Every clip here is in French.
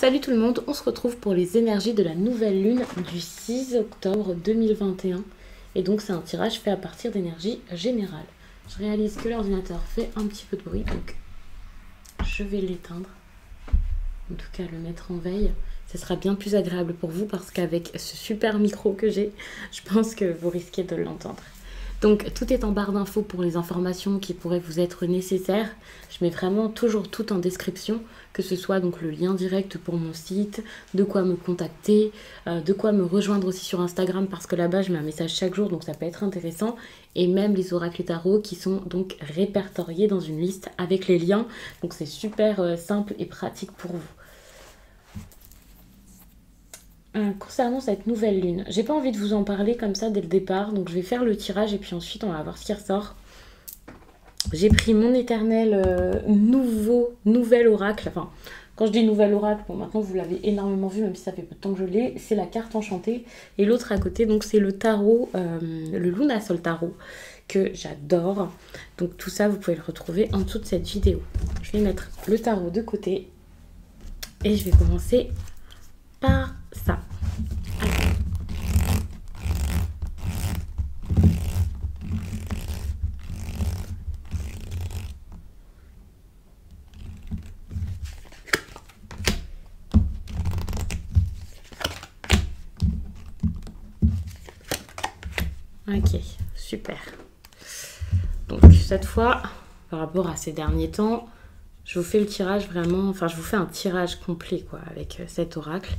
Salut tout le monde, on se retrouve pour les énergies de la nouvelle lune du 6 octobre 2021. Et donc c'est un tirage fait à partir d'énergie générale. Je réalise que l'ordinateur fait un petit peu de bruit, donc je vais l'éteindre. En tout cas le mettre en veille. Ce sera bien plus agréable pour vous parce qu'avec ce super micro que j'ai, je pense que vous risquez de l'entendre. Donc tout est en barre d'infos pour les informations qui pourraient vous être nécessaires. Je mets vraiment toujours tout en description, que ce soit donc le lien direct pour mon site, de quoi me contacter, de quoi me rejoindre aussi sur Instagram parce que là-bas je mets un message chaque jour donc ça peut être intéressant. Et même les oracles tarot qui sont donc répertoriés dans une liste avec les liens. Donc c'est super simple et pratique pour vous. Concernant cette nouvelle lune, j'ai pas envie de vous en parler comme ça dès le départ, donc je vais faire le tirage et puis ensuite on va voir ce qui ressort. J'ai pris mon éternel nouvel oracle, enfin quand je dis nouvel oracle, bon maintenant vous l'avez énormément vu même si ça fait peu de temps que je l'ai, c'est la carte enchantée et l'autre à côté donc c'est le tarot, le Lunasol tarot que j'adore. Donc tout ça vous pouvez le retrouver en dessous de cette vidéo. Je vais mettre le tarot de côté et je vais commencer par ça. Ok, super. Donc cette fois, par rapport à ces derniers temps, je vous fais le tirage vraiment, enfin je vous fais un tirage complet quoi avec cet oracle.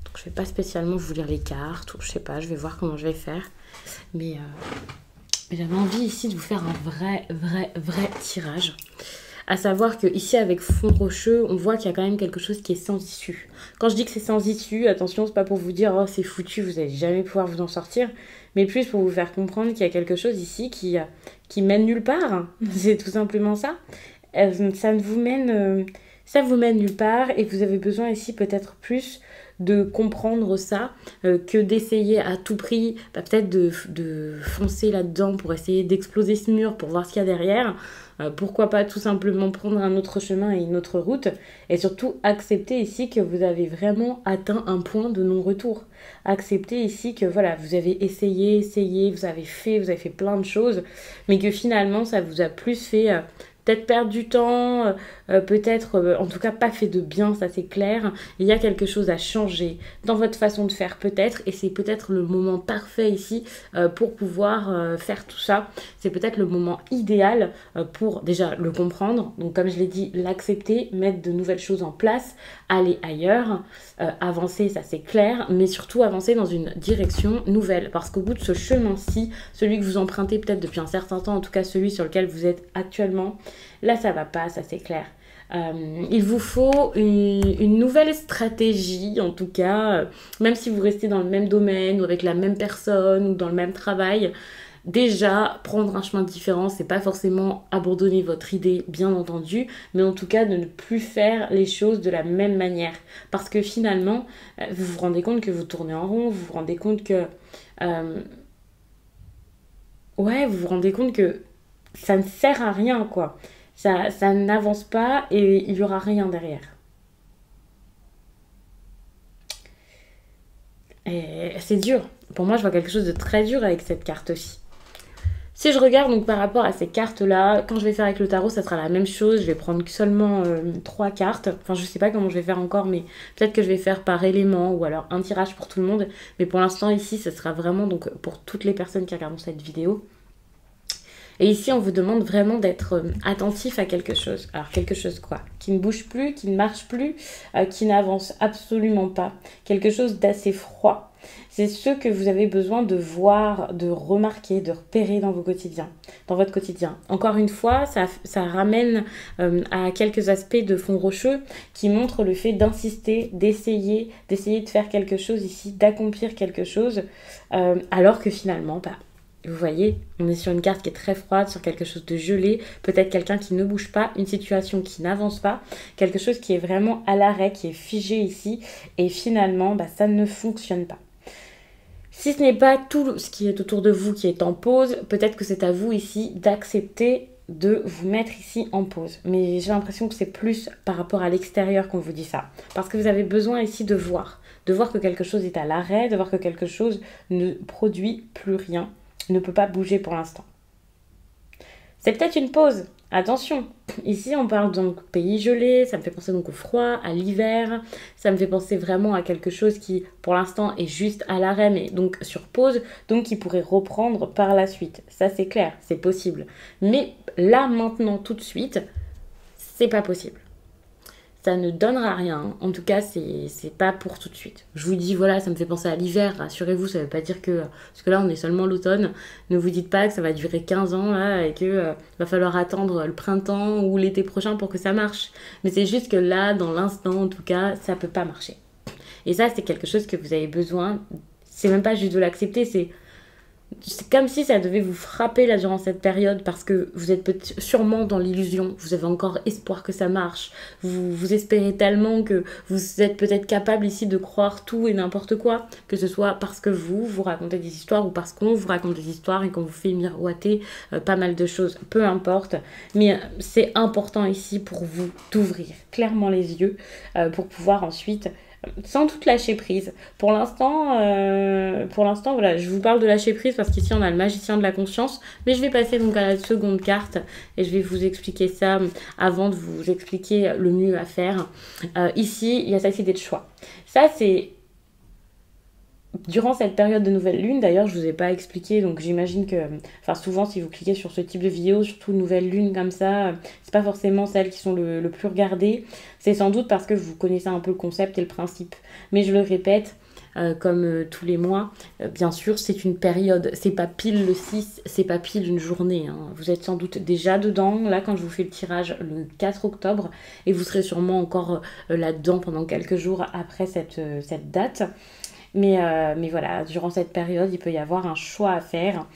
Donc je vais pas spécialement vous lire les cartes ou je sais pas, je vais voir comment je vais faire. Mais j'avais envie ici de vous faire un vrai tirage. À savoir que ici avec fond rocheux, on voit qu'il y a quand même quelque chose qui est sans issue. Quand je dis que c'est sans issue, attention, c'est pas pour vous dire oh c'est foutu, vous n'allez jamais pouvoir vous en sortir, mais plus pour vous faire comprendre qu'il y a quelque chose ici qui mène nulle part. C'est tout simplement ça. Ça vous mène nulle part et vous avez besoin ici peut-être plus de comprendre ça que d'essayer à tout prix peut-être de foncer là-dedans pour essayer d'exploser ce mur pour voir ce qu'il y a derrière. Pourquoi pas tout simplement prendre un autre chemin et une autre route et surtout accepter ici que vous avez vraiment atteint un point de non-retour. Accepter ici que voilà, vous avez essayé, vous avez fait plein de choses mais que finalement ça vous a plus fait peut-être perdre du temps, peut-être en tout cas pas fait de bien, ça c'est clair. Il y a quelque chose à changer dans votre façon de faire peut-être et c'est peut-être le moment parfait ici pour pouvoir faire tout ça. C'est peut-être le moment idéal pour déjà le comprendre, donc comme je l'ai dit, l'accepter, mettre de nouvelles choses en place, aller ailleurs, avancer, ça c'est clair, mais surtout avancer dans une direction nouvelle parce qu'au bout de ce chemin-ci, celui que vous empruntez peut-être depuis un certain temps, en tout cas celui sur lequel vous êtes actuellement, là ça va pas, ça c'est clair. Il vous faut une nouvelle stratégie, en tout cas, même si vous restez dans le même domaine ou avec la même personne ou dans le même travail. Déjà, prendre un chemin différent, c'est pas forcément abandonner votre idée, bien entendu, mais en tout cas de ne plus faire les choses de la même manière. Parce que finalement, vous vous rendez compte que vous tournez en rond, vous vous rendez compte que... vous vous rendez compte que ça ne sert à rien, quoi. Ça n'avance pas et il n'y aura rien derrière. Et c'est dur. Pour moi, je vois quelque chose de très dur avec cette carte-ci. Si je regarde donc par rapport à ces cartes-là, quand je vais faire avec le tarot, ça sera la même chose. Je vais prendre seulement 3 cartes. Enfin, je sais pas comment je vais faire encore, mais peut-être que je vais faire par élément ou alors un tirage pour tout le monde. Mais pour l'instant, ici, ça sera vraiment donc pour toutes les personnes qui regardent cette vidéo. Et ici, on vous demande vraiment d'être attentif à quelque chose. Alors, quelque chose quoi? Qui ne bouge plus, qui ne marche plus, qui n'avance absolument pas. Quelque chose d'assez froid. C'est ce que vous avez besoin de voir, de remarquer, de repérer dans votre quotidien. Encore une fois, ça ramène à quelques aspects de fond rocheux qui montrent le fait d'insister, d'essayer de faire quelque chose ici, d'accomplir quelque chose, alors que finalement, vous voyez, on est sur une carte qui est très froide, sur quelque chose de gelé, peut-être quelqu'un qui ne bouge pas, une situation qui n'avance pas, quelque chose qui est vraiment à l'arrêt, qui est figé ici, et finalement, ça ne fonctionne pas. Si ce n'est pas tout ce qui est autour de vous qui est en pause, peut-être que c'est à vous ici d'accepter de vous mettre ici en pause. Mais j'ai l'impression que c'est plus par rapport à l'extérieur qu'on vous dit ça. Parce que vous avez besoin ici de voir que quelque chose est à l'arrêt, de voir que quelque chose ne produit plus rien, ne peut pas bouger pour l'instant. C'est peut-être une pause. Attention, ici on parle donc pays gelé, ça me fait penser donc au froid, à l'hiver, ça me fait penser vraiment à quelque chose qui pour l'instant est juste à l'arrêt mais donc sur pause, donc qui pourrait reprendre par la suite. Ça c'est clair, c'est possible. Mais là maintenant tout de suite, c'est pas possible. Ça ne donnera rien. En tout cas, c'est pas pour tout de suite. Je vous dis, voilà, ça me fait penser à l'hiver. Rassurez-vous, ça veut pas dire que... Parce que là, on est seulement l'automne. Ne vous dites pas que ça va durer 15 ans, là, et que va falloir attendre le printemps ou l'été prochain pour que ça marche. Mais c'est juste que là, dans l'instant, en tout cas, ça peut pas marcher. Et ça, c'est quelque chose que vous avez besoin... C'est même pas juste de l'accepter, c'est comme si ça devait vous frapper là durant cette période parce que vous êtes sûrement dans l'illusion, vous avez encore espoir que ça marche, vous espérez tellement que vous êtes peut-être capable ici de croire tout et n'importe quoi, que ce soit parce que vous racontez des histoires ou parce qu'on vous raconte des histoires et qu'on vous fait miroiter pas mal de choses, peu importe, mais c'est important ici pour vous d'ouvrir clairement les yeux pour pouvoir ensuite sans doute lâcher prise. Pour l'instant, voilà, je vous parle de lâcher prise parce qu'ici on a le magicien de la conscience, mais je vais passer donc à la seconde carte et je vais vous expliquer ça avant de vous expliquer le mieux à faire. Ici, il y a cette idée de choix. Ça, c'est durant cette période de nouvelle lune, d'ailleurs, je ne vous ai pas expliqué, donc j'imagine que, enfin souvent, si vous cliquez sur ce type de vidéo, surtout nouvelle lune comme ça, c'est pas forcément celles qui sont le plus regardées. C'est sans doute parce que vous connaissez un peu le concept et le principe. Mais je le répète, comme tous les mois, bien sûr, c'est une période, c'est pas pile le 6, c'est pas pile une journée. Hein. Vous êtes sans doute déjà dedans, là, quand je vous fais le tirage le 4 octobre, et vous serez sûrement encore là-dedans pendant quelques jours après cette date. Mais voilà, durant cette période, il peut y avoir un choix à faire.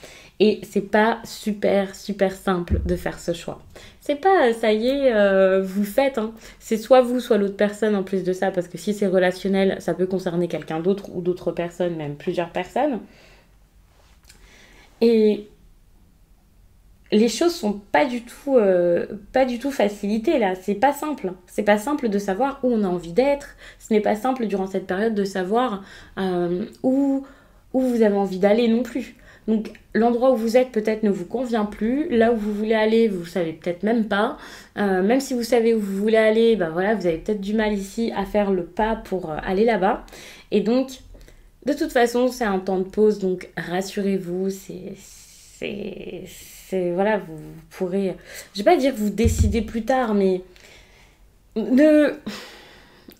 Et c'est pas super simple de faire ce choix. C'est pas, ça y est, vous le faites. Hein. C'est soit vous, soit l'autre personne en plus de ça. Parce que si c'est relationnel, ça peut concerner quelqu'un d'autre ou d'autres personnes, même plusieurs personnes. Et les choses sont pas du tout facilitées là. C'est pas simple. C'est pas simple de savoir où on a envie d'être. Ce n'est pas simple durant cette période de savoir où vous avez envie d'aller non plus. Donc l'endroit où vous êtes peut-être ne vous convient plus. Là où vous voulez aller, vous ne savez peut-être même pas. Même si vous savez où vous voulez aller, ben voilà, vous avez peut-être du mal ici à faire le pas pour aller là-bas. Et donc, de toute façon, c'est un temps de pause. Donc rassurez-vous, voilà, vous pourrez, je vais pas dire vous décider plus tard, mais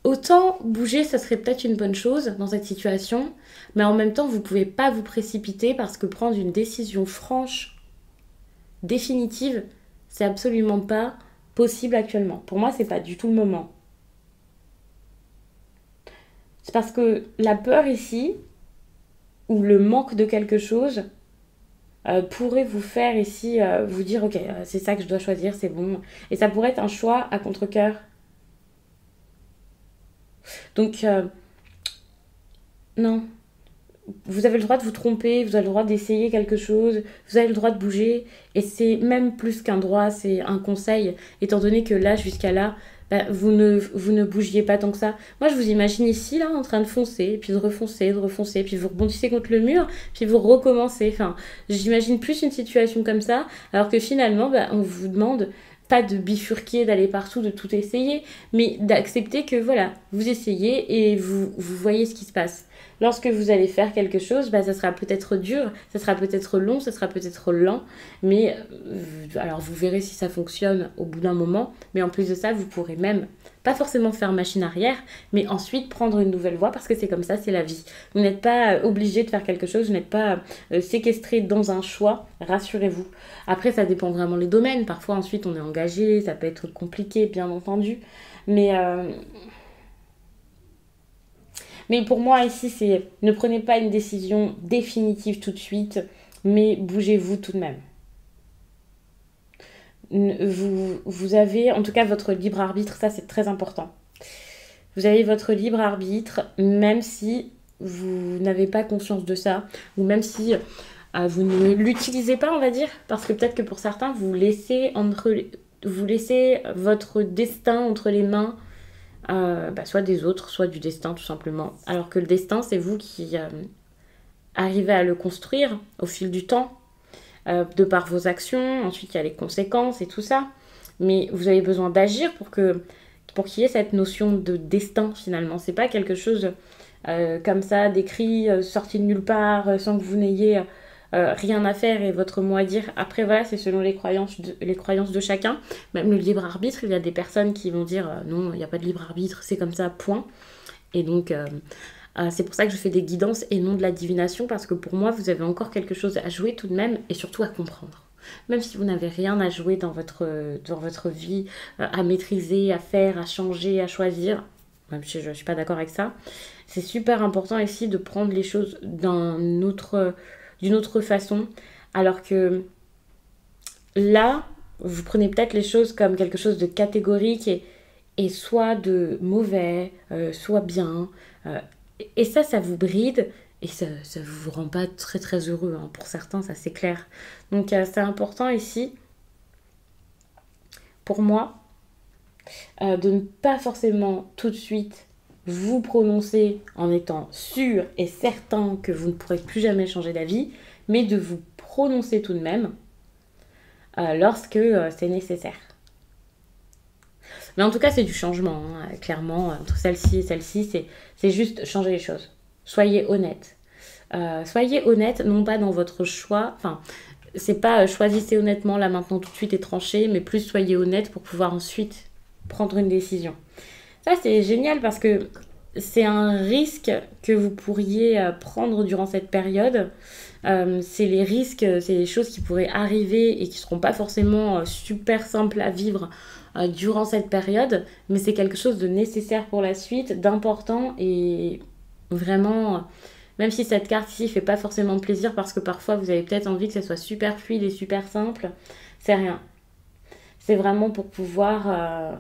autant bouger, ça serait peut-être une bonne chose dans cette situation, mais en même temps, vous pouvez pas vous précipiter parce que prendre une décision franche, définitive, c'est absolument pas possible actuellement. Pour moi, c'est pas du tout le moment. C'est parce que la peur ici, ou le manque de quelque chose, pourrait vous faire ici vous dire ok, c'est ça que je dois choisir, c'est bon. Et ça pourrait être un choix à contre-cœur. Donc, non. Vous avez le droit de vous tromper, vous avez le droit d'essayer quelque chose, vous avez le droit de bouger. Et c'est même plus qu'un droit, c'est un conseil. Étant donné que là, jusqu'à là, vous ne bougiez pas tant que ça. Moi, je vous imagine ici, là, en train de foncer, puis de refoncer, puis vous rebondissez contre le mur, puis vous recommencez. Enfin, j'imagine plus une situation comme ça, alors que finalement, on vous demande pas de bifurquer, d'aller partout, de tout essayer, mais d'accepter que, voilà, vous essayez et vous voyez ce qui se passe. Lorsque vous allez faire quelque chose, ça sera peut-être dur, ça sera peut-être long, ça sera peut-être lent, mais alors vous verrez si ça fonctionne au bout d'un moment, mais en plus de ça, vous pourrez même, pas forcément faire machine arrière, mais ensuite prendre une nouvelle voie, parce que c'est comme ça, c'est la vie. Vous n'êtes pas obligé de faire quelque chose, vous n'êtes pas séquestré dans un choix, rassurez-vous. Après, ça dépend vraiment des domaines, parfois ensuite on est engagé, ça peut être compliqué, bien entendu, mais pour moi, ici, c'est ne prenez pas une décision définitive tout de suite, mais bougez-vous tout de même. Vous avez, en tout cas, votre libre arbitre, ça c'est très important. Vous avez votre libre arbitre, même si vous n'avez pas conscience de ça, ou même si vous ne l'utilisez pas, on va dire, parce que peut-être que pour certains, vous laissez votre destin entre les mains, soit des autres, soit du destin tout simplement. Alors que le destin, c'est vous qui arrivez à le construire au fil du temps, de par vos actions. Ensuite, il y a les conséquences et tout ça. Mais vous avez besoin d'agir pour qu'il y ait cette notion de destin finalement. C'est pas quelque chose comme ça, d'écrit, sorti de nulle part, sans que vous n'ayez rien à faire et votre mot à dire. Après, voilà, c'est selon les croyances de chacun. Même le libre arbitre, il y a des personnes qui vont dire non, il n'y a pas de libre arbitre, c'est comme ça, point. Et donc, c'est pour ça que je fais des guidances et non de la divination, parce que pour moi, vous avez encore quelque chose à jouer tout de même et surtout à comprendre. Même si vous n'avez rien à jouer dans votre vie, à maîtriser, à faire, à changer, à choisir, même si je ne suis pas d'accord avec ça, c'est super important ici de prendre les choses d'une autre façon. Alors que là, vous prenez peut-être les choses comme quelque chose de catégorique et soit de mauvais, soit bien. Et ça vous bride et ça ne vous rend pas très très heureux. Hein. Pour certains, ça c'est clair. Donc c'est important ici, pour moi, de ne pas forcément tout de suite vous prononcer en étant sûr et certain que vous ne pourrez plus jamais changer d'avis, mais de vous prononcer tout de même lorsque c'est nécessaire. Mais en tout cas, c'est du changement, hein, clairement. Entre celle-ci et celle-ci, c'est juste changer les choses. Soyez honnête. Soyez honnête, non pas dans votre choix. Enfin, c'est pas choisissez honnêtement là maintenant tout de suite et tranchez, mais plus soyez honnête pour pouvoir ensuite prendre une décision. Ça, c'est génial parce que c'est un risque que vous pourriez prendre durant cette période. C'est les risques, c'est les choses qui pourraient arriver et qui ne seront pas forcément super simples à vivre durant cette période, mais c'est quelque chose de nécessaire pour la suite, d'important et vraiment, même si cette carte ici fait pas forcément plaisir parce que parfois vous avez peut-être envie que ça soit super fluide et super simple, c'est rien. C'est vraiment pour pouvoir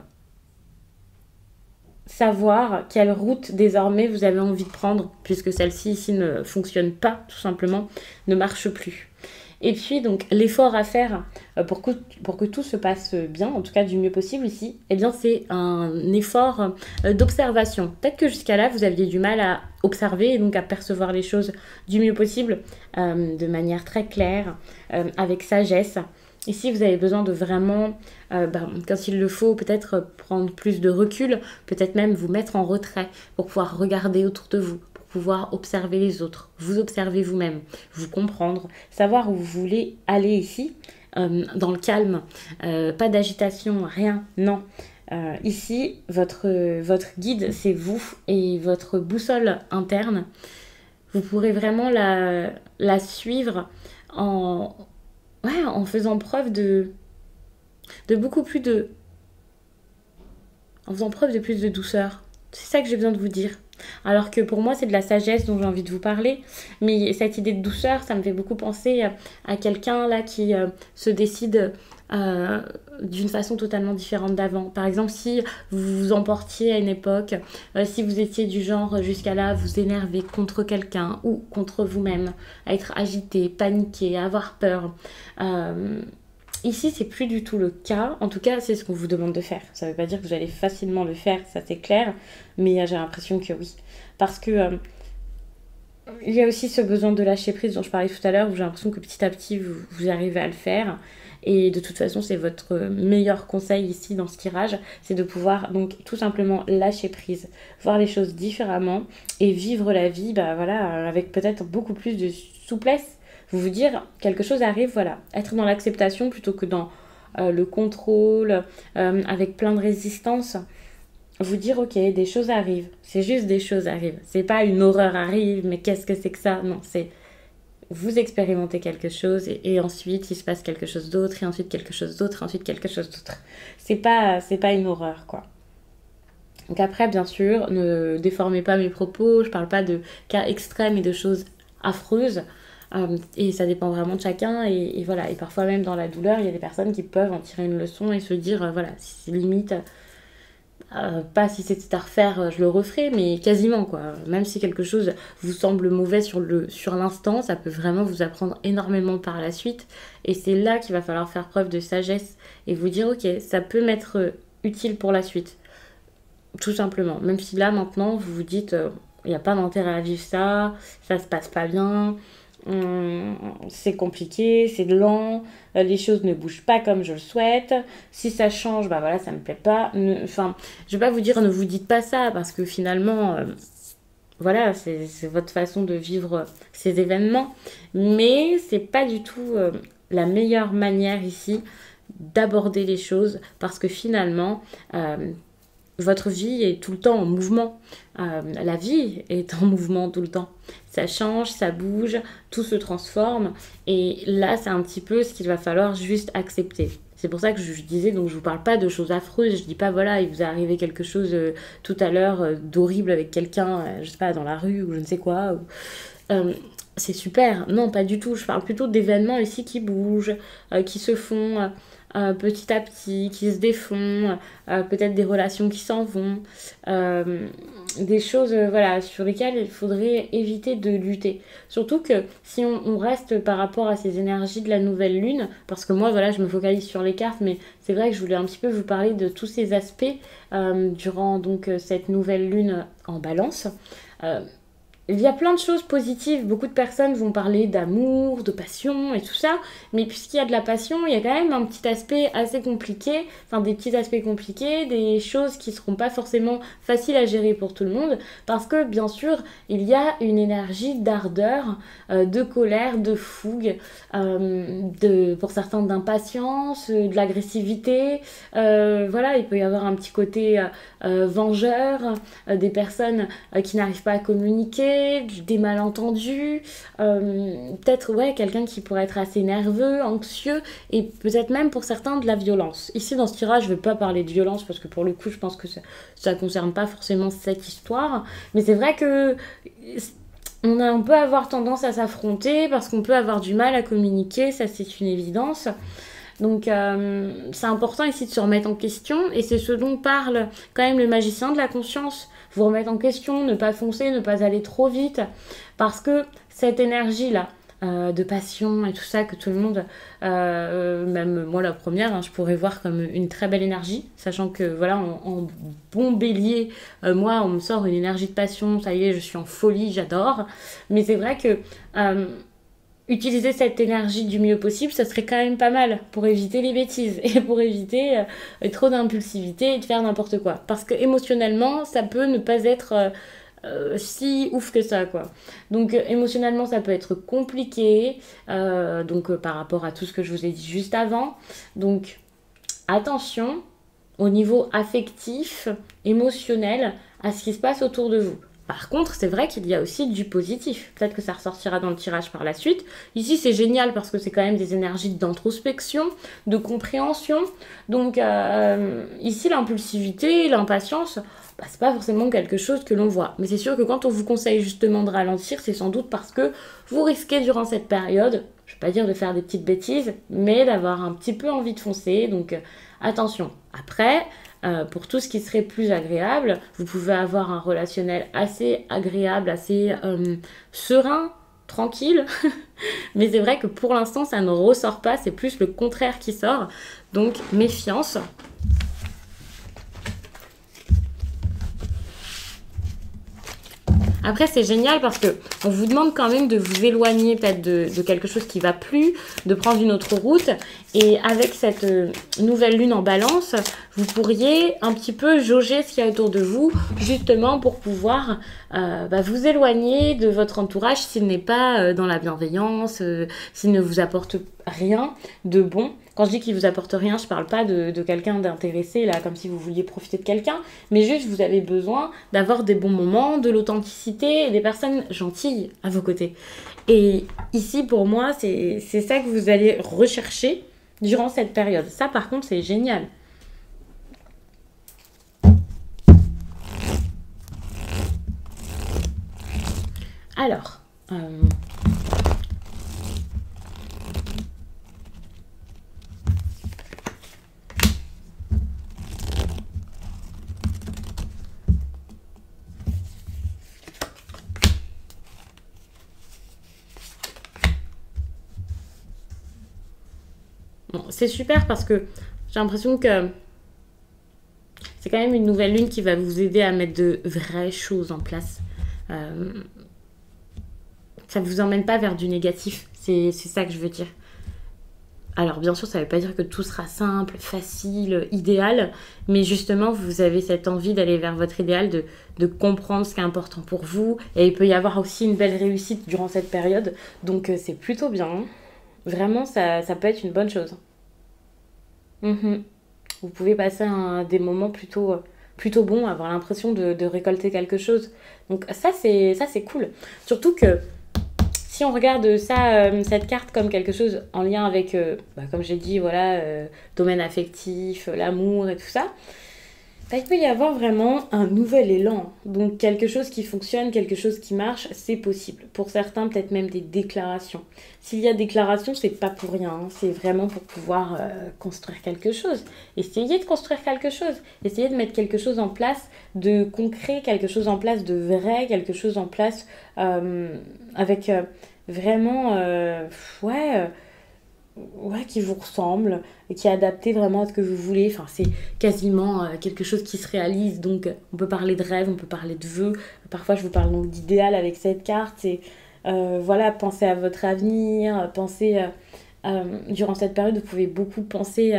savoir quelle route désormais vous avez envie de prendre, puisque celle-ci ici ne fonctionne pas, tout simplement, ne marche plus. Et puis, donc, l'effort à faire pour que tout se passe bien, en tout cas du mieux possible ici, eh bien, c'est un effort d'observation. Peut-être que jusqu'à là, vous aviez du mal à observer et donc à percevoir les choses du mieux possible, de manière très claire, avec sagesse. Ici, vous avez besoin de vraiment, quand il le faut, peut-être prendre plus de recul, peut-être même vous mettre en retrait pour pouvoir regarder autour de vous, pour pouvoir observer les autres, vous observer vous-même, vous comprendre, savoir où vous voulez aller ici, dans le calme, pas d'agitation, rien, non. Ici, votre guide, c'est vous et votre boussole interne. Vous pourrez vraiment la suivre en faisant preuve de beaucoup plus de... En faisant preuve de plus de douceur. C'est ça que j'ai besoin de vous dire. Alors que pour moi, c'est de la sagesse dont j'ai envie de vous parler. Mais cette idée de douceur, ça me fait beaucoup penser à quelqu'un là qui se décide d'une façon totalement différente d'avant. Par exemple, si vous vous emportiez à une époque, si vous étiez du genre jusqu'à là, vous énerver contre quelqu'un ou contre vous-même, à être agité, paniqué, à avoir peur. Ici, c'est plus du tout le cas. En tout cas, c'est ce qu'on vous demande de faire. Ça ne veut pas dire que vous allez facilement le faire, ça c'est clair. Mais j'ai l'impression que oui. Parce que il y a aussi ce besoin de lâcher prise dont je parlais tout à l'heure, où j'ai l'impression que petit à petit, vous arrivez à le faire. Et de toute façon, c'est votre meilleur conseil ici dans ce tirage, c'est de pouvoir donc tout simplement lâcher prise, voir les choses différemment et vivre la vie avec peut-être beaucoup plus de souplesse. Vous dire quelque chose arrive, voilà, être dans l'acceptation plutôt que dans le contrôle, avec plein de résistance. Vous dire ok, des choses arrivent, c'est juste des choses arrivent. C'est pas une horreur arrive, mais qu'est-ce que c'est que ça? Non, c'est vous expérimentez quelque chose et ensuite il se passe quelque chose d'autre et ensuite quelque chose d'autre et ensuite quelque chose d'autre. C'est pas une horreur quoi. Donc après bien sûr, ne déformez pas mes propos, je parle pas de cas extrêmes et de choses affreuses. Et ça dépend vraiment de chacun et voilà, et parfois même dans la douleur il y a des personnes qui peuvent en tirer une leçon et se dire voilà, c'est limite Pas si c'était à refaire, je le referais, mais quasiment quoi. Même si quelque chose vous semble mauvais sur l'instant, ça peut vraiment vous apprendre énormément par la suite. Et c'est là qu'il va falloir faire preuve de sagesse et vous dire ok, ça peut m'être utile pour la suite. Tout simplement. Même si là maintenant vous vous dites il n'y a pas d'intérêt à vivre ça, ça se passe pas bien, c'est compliqué, c'est lent, les choses ne bougent pas comme je le souhaite. Si ça change, bah voilà, ça me plaît pas. Enfin, je vais pas vous dire ne vous dites pas ça parce que finalement, voilà, c'est votre façon de vivre ces événements. Mais c'est pas du tout la meilleure manière ici d'aborder les choses parce que finalement, votre vie est tout le temps en mouvement. La vie est en mouvement tout le temps. Ça change, ça bouge, tout se transforme. Et là, c'est un petit peu ce qu'il va falloir juste accepter. C'est pour ça que je disais, donc je vous parle pas de choses affreuses. Je dis pas, voilà, il vous est arrivé quelque chose tout à l'heure d'horrible avec quelqu'un, je sais pas, dans la rue ou je ne sais quoi. C'est super. Non, pas du tout. Je parle plutôt d'événements ici qui bougent, qui se font petit à petit, qui se défont, peut-être des relations qui s'en vont, des choses voilà, sur lesquelles il faudrait éviter de lutter. Surtout que si on reste par rapport à ces énergies de la nouvelle lune, parce que moi voilà, je me focalise sur les cartes, mais c'est vrai que je voulais un petit peu vous parler de tous ces aspects durant donc cette nouvelle lune en balance. Il y a plein de choses positives. Beaucoup de personnes vont parler d'amour, de passion et tout ça. Mais puisqu'il y a de la passion, il y a quand même un petit aspect assez compliqué. Enfin, des petits aspects compliqués, des choses qui ne seront pas forcément faciles à gérer pour tout le monde. Parce que, bien sûr, il y a une énergie d'ardeur, de colère, de fougue, pour certains d'impatience, de l'agressivité. Voilà, il peut y avoir un petit côté vengeur, des personnes qui n'arrivent pas à communiquer, des malentendus, peut-être ouais, quelqu'un qui pourrait être assez nerveux, anxieux, et peut-être même pour certains de la violence. Ici dans ce tirage, je ne vais pas parler de violence parce que pour le coup, je pense que ça ne concerne pas forcément cette histoire, mais c'est vrai que on peut avoir tendance à s'affronter parce qu'on peut avoir du mal à communiquer, ça c'est une évidence. Donc c'est important ici de se remettre en question et c'est ce dont parle quand même le magicien de la conscience. Vous remettre en question, ne pas foncer, ne pas aller trop vite parce que cette énergie-là de passion et tout ça que tout le monde, même moi la première, je pourrais voir comme une très belle énergie, sachant que voilà, en bon bélier, moi on me sort une énergie de passion, ça y est, je suis en folie, j'adore. Mais c'est vrai que utiliser cette énergie du mieux possible, ça serait quand même pas mal pour éviter les bêtises et pour éviter trop d'impulsivité et de faire n'importe quoi. Parce que émotionnellement, ça peut ne pas être si ouf que ça, quoi. Donc émotionnellement, ça peut être compliqué, par rapport à tout ce que je vous ai dit juste avant. Donc attention au niveau affectif, émotionnel, à ce qui se passe autour de vous. Par contre, c'est vrai qu'il y a aussi du positif. Peut-être que ça ressortira dans le tirage par la suite. Ici, c'est génial parce que c'est quand même des énergies d'introspection, de compréhension. Donc, ici, l'impulsivité, l'impatience, c'est pas forcément quelque chose que l'on voit. Mais c'est sûr que quand on vous conseille justement de ralentir, c'est sans doute parce que vous risquez durant cette période, je ne vais pas dire de faire des petites bêtises, mais d'avoir un petit peu envie de foncer. Donc, attention. Après, pour tout ce qui serait plus agréable, vous pouvez avoir un relationnel assez agréable, assez serein, tranquille. Mais c'est vrai que pour l'instant, ça ne ressort pas, c'est plus le contraire qui sort. Donc, méfiance. Après, c'est génial parce que on vous demande quand même de vous éloigner peut-être de quelque chose qui va plus, de prendre une autre route. Et avec cette nouvelle lune en balance, vous pourriez un petit peu jauger ce qu'il y a autour de vous, justement pour pouvoir vous éloigner de votre entourage s'il n'est pas dans la bienveillance, s'il ne vous apporte rien de bon. Quand je dis qu'il vous apporte rien, je parle pas de quelqu'un d'intéressé, là, comme si vous vouliez profiter de quelqu'un, mais juste vous avez besoin d'avoir des bons moments, de l'authenticité et des personnes gentilles à vos côtés. Et ici, pour moi, c'est ça que vous allez rechercher durant cette période. Ça, par contre, c'est génial. Alors, c'est super parce que j'ai l'impression que c'est quand même une nouvelle lune qui va vous aider à mettre de vraies choses en place. Euh, Ça ne vous emmène pas vers du négatif, c'est ça que je veux dire. Alors bien sûr, ça ne veut pas dire que tout sera simple, facile, idéal, mais justement, vous avez cette envie d'aller vers votre idéal, de comprendre ce qui est important pour vous, et il peut y avoir aussi une belle réussite durant cette période, donc c'est plutôt bien. Hein. Vraiment, ça peut être une bonne chose. Mhm. Vous pouvez passer des moments plutôt bons, avoir l'impression de récolter quelque chose. Donc ça c'est cool. Surtout que si on regarde ça, cette carte comme quelque chose en lien avec, comme j'ai dit, voilà, domaine affectif, l'amour et tout ça, bah, il peut y avoir vraiment un nouvel élan. Donc quelque chose qui fonctionne, quelque chose qui marche, c'est possible. Pour certains, peut-être même des déclarations. S'il y a déclaration, c'est pas pour rien. Hein. C'est vraiment pour pouvoir construire quelque chose. Essayez de construire quelque chose. Essayez de mettre quelque chose en place de concret, quelque chose en place de vrai, quelque chose en place avec vraiment, ouais, qui vous ressemble et qui est adapté vraiment à ce que vous voulez. Enfin, c'est quasiment quelque chose qui se réalise. Donc, on peut parler de rêve, on peut parler de vœux. Parfois, je vous parle donc d'idéal avec cette carte. C'est, voilà, pensez à votre avenir. Pensez, durant cette période, vous pouvez beaucoup penser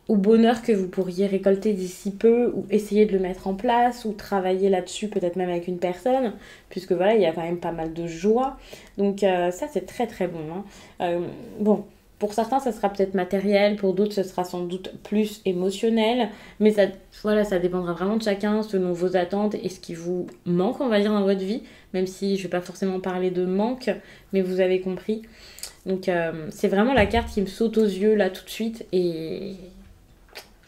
au bonheur que vous pourriez récolter d'ici peu, ou essayer de le mettre en place, ou travailler là-dessus, peut-être même avec une personne, puisque voilà, il y a quand même pas mal de joie. Donc ça, c'est très très bon. Hein. Bon, pour certains, ça sera peut-être matériel, pour d'autres, ce sera sans doute plus émotionnel, mais ça, voilà, ça dépendra vraiment de chacun, selon vos attentes et ce qui vous manque, on va dire, dans votre vie, même si je ne vais pas forcément parler de manque, mais vous avez compris. Donc c'est vraiment la carte qui me saute aux yeux là tout de suite, et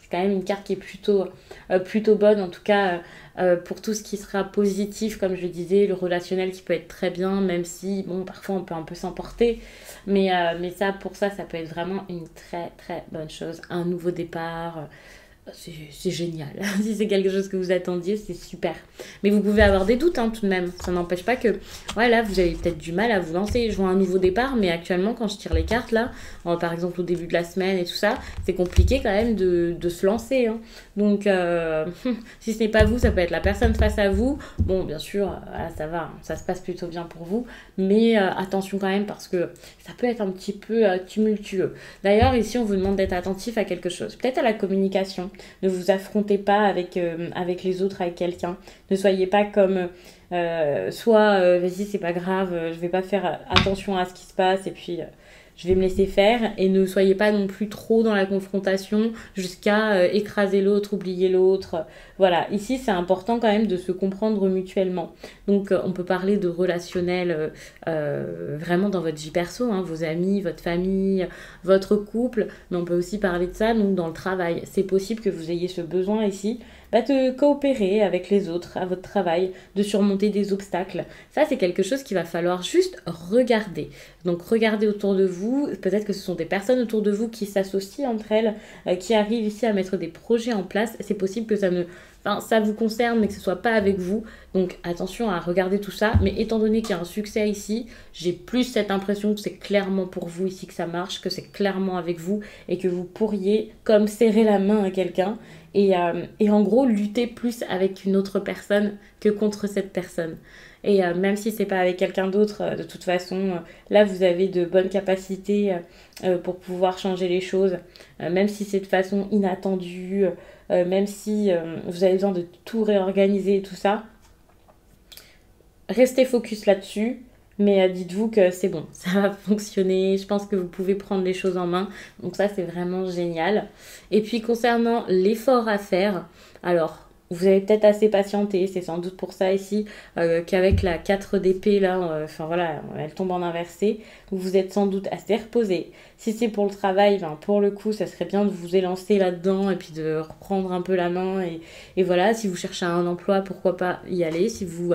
c'est quand même une carte qui est plutôt bonne, en tout cas pour tout ce qui sera positif, comme je disais, le relationnel qui peut être très bien, même si, bon, parfois on peut un peu s'emporter, mais ça, pour ça, ça peut être vraiment une très très bonne chose. Un nouveau départ, c'est génial. Si c'est quelque chose que vous attendiez, c'est super. Mais vous pouvez avoir des doutes hein, tout de même. Ça n'empêche pas que, ouais, là, vous avez peut-être du mal à vous lancer. Je vois un nouveau départ, mais actuellement, quand je tire les cartes, là, par exemple au début de la semaine et tout ça, c'est compliqué quand même de se lancer. Hein. Donc, si ce n'est pas vous, ça peut être la personne face à vous. Bon, bien sûr, ça va, hein, ça se passe plutôt bien pour vous. Mais attention quand même, parce que ça peut être un petit peu tumultueux. D'ailleurs, ici, on vous demande d'être attentif à quelque chose. Peut-être à la communication. Ne vous affrontez pas avec les autres, avec quelqu'un. Ne soyez pas comme vas-y, c'est pas grave, je vais pas faire attention à ce qui se passe et puis je vais me laisser faire. Et ne soyez pas non plus trop dans la confrontation jusqu'à écraser l'autre, oublier l'autre. Voilà, ici c'est important quand même de se comprendre mutuellement. Donc on peut parler de relationnel vraiment dans votre vie perso, hein, vos amis, votre famille, votre couple, mais on peut aussi parler de ça donc dans le travail. C'est possible que vous ayez ce besoin ici de coopérer avec les autres à votre travail, de surmonter des obstacles. Ça, c'est quelque chose qu'il va falloir juste regarder. Donc, regardez autour de vous. Peut-être que ce sont des personnes autour de vous qui s'associent entre elles, qui arrivent ici à mettre des projets en place. C'est possible que ça vous concerne, mais que ce soit pas avec vous. Donc, attention à regarder tout ça. Mais étant donné qu'il y a un succès ici, j'ai plus cette impression que c'est clairement pour vous ici que ça marche, que c'est clairement avec vous et que vous pourriez comme serrer la main à quelqu'un et en gros lutter plus avec une autre personne que contre cette personne. Et même si c'est pas avec quelqu'un d'autre, de toute façon, là vous avez de bonnes capacités pour pouvoir changer les choses, même si c'est de façon inattendue, même si vous avez besoin de tout réorganiser et tout ça. Restez focus là-dessus. Mais dites-vous que c'est bon, ça va fonctionner. Je pense que vous pouvez prendre les choses en main. Donc ça, c'est vraiment génial. Et puis concernant l'effort à faire, alors vous avez peut-être assez patienté. C'est sans doute pour ça ici qu'avec la 4 d'épée, là, voilà, elle tombe en inversé. Vous êtes sans doute assez reposé. Si c'est pour le travail, pour le coup, ça serait bien de vous élancer là-dedans et puis de reprendre un peu la main. Et voilà, si vous cherchez un emploi, pourquoi pas y aller. Si vous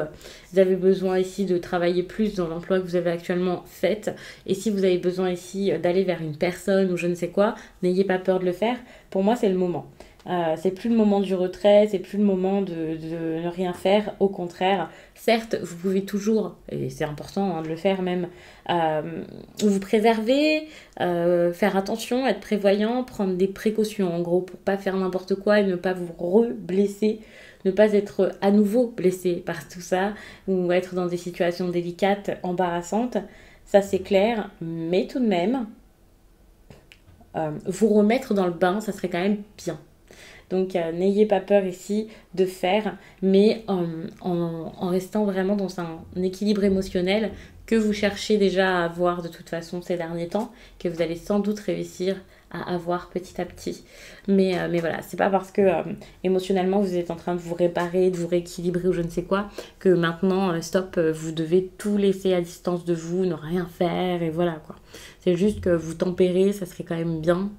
avez besoin ici de travailler plus dans l'emploi que vous avez actuellement fait. Et si vous avez besoin ici d'aller vers une personne ou je ne sais quoi, n'ayez pas peur de le faire. Pour moi, c'est le moment. C'est plus le moment du retrait, c'est plus le moment de ne rien faire. Au contraire, certes, vous pouvez toujours, et c'est important de le faire même, vous préserver, faire attention, être prévoyant, prendre des précautions en gros pour pas faire n'importe quoi et ne pas vous re-blesser, ne pas être à nouveau blessé par tout ça ou être dans des situations délicates, embarrassantes. Ça c'est clair, mais tout de même, vous remettre dans le bain, ça serait quand même bien. Donc n'ayez pas peur ici de faire, mais en restant vraiment dans un équilibre émotionnel que vous cherchez déjà à avoir de toute façon ces derniers temps, que vous allez sans doute réussir à avoir petit à petit. Mais voilà, c'est pas parce que émotionnellement vous êtes en train de vous réparer, de vous rééquilibrer ou je ne sais quoi, que maintenant, stop, vous devez tout laisser à distance de vous, ne rien faire et voilà quoi. C'est juste que vous tempérez, ça serait quand même bien.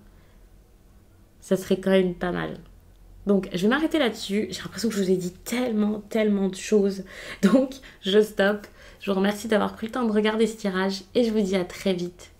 Ça serait quand même pas mal. Donc, je vais m'arrêter là-dessus. J'ai l'impression que je vous ai dit tellement, tellement de choses. Donc, je stoppe. Je vous remercie d'avoir pris le temps de regarder ce tirage et je vous dis à très vite